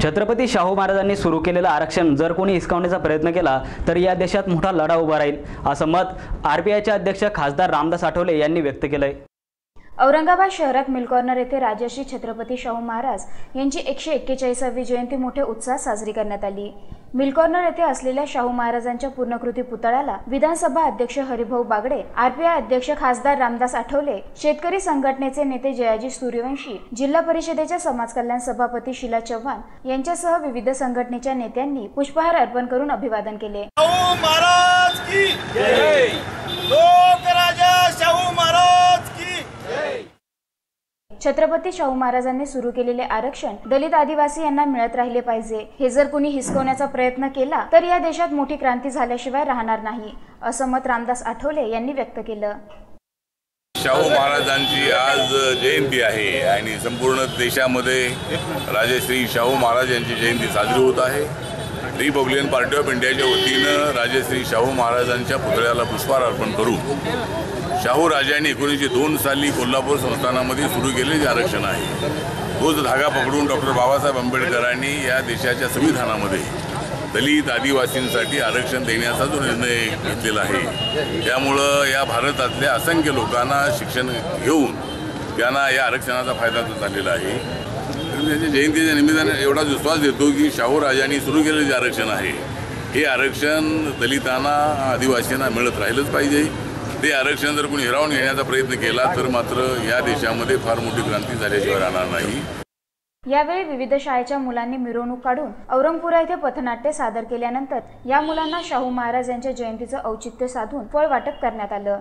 छत्रपती शाहू महाराजांनी सुरू केलेलं आरक्षण जर कोणी हिसकावण्याचा प्रयत्न केला तर या देशात मोठा लढा उभा राहील, असं मत आरपीआयचे अध्यक्ष खासदार रामदास आठवले यांनी व्यक्त केलंय। औरंगाबाद शहरात मिल कॉर्नर येथे राजर्षी छत्रपती शाहू महाराज यांची 141वी जयंती मोठ्या उत्साहात साजरी करण्यात आली। मिल कॉर्नर येथे असलेल्या शाहू महाराजांच्या पूर्णकृती पुतळ्याला विधानसभा अध्यक्ष हरिभाऊ बागडे, आरपीआय अध्यक्ष खासदार रामदास आठवले, शेतकरी संघटनेचे नेते जयाजी सूर्यवंशी, जिल्हा परिषदेच्या समाज कल्याण सभापती शीला चव्हाण यांच्यासह विविध संघटनेच्या नेत्यांनी पुष्पहार अर्पण करून अभिवादन केले। शाहू महाराज की जय, लोकराजा शाहू महाराज की जय। छत्रपती शाहू महाराजांनी सुरू केलेले आरक्षण दलित आदिवासी यांना मिळत राहिले पाहिजे। हे जर कोणी हिसकवण्याचा प्रयत्न केला तर या देशात मोठी क्रांती झाल्याशिवाय राहणार नाही, असं मत रामदास आठवले यांनी व्यक्त केलं। शाहू महाराजांची आज जयंती आहे आणि संपूर्ण देशामध्ये राजश्री शाहू महाराज यांची जयंती साजरी होत आहे। रिपब्लिकन पार्टी ऑफ इंडियाच्या वतीनं राजश्री शाहू महाराजांच्या पुतळ्याला पुष्पहार अर्पण करून शाहू राजांनी 1902 साली कोल्हापूर संस्थानामध्ये सुरू केलेले जे आरक्षण आहे तोच धागा पकडून डॉक्टर बाबासाहेब आंबेडकरांनी या देशाच्या संविधानामध्ये दलित आदिवासींसाठी आरक्षण देण्याचा जो निर्णय घेतलेला आहे त्यामुळं या भारतातल्या असंख्य लोकांना शिक्षण घेऊन त्यांना या आरक्षणाचा फायदा झालेला आहे। त्यांच्या जयंतीच्या निमित्ताने एवढा विश्वास देतो की शाहू राजांनी सुरू केलेले जे आरक्षण आहे हे आरक्षण दलितांना आदिवासींना मिळत राहिलंच पाहिजे। ते आरक्षण जर कोणी हिरावून घेण्याचा प्रयत्न केला तर मात्र या देशामध्ये फार मोठी क्रांती झाल्याशिवाय राहणार नाही। यावेळी विविध शाळेच्या मुलांनी मिरवणूक काढून औरंगपुरा येथे पथनाट्य सादर केल्यानंतर या मुलांना शाहू महाराज यांच्या जयंतीचं औचित्य साधून फळ वाटप करण्यात आलं।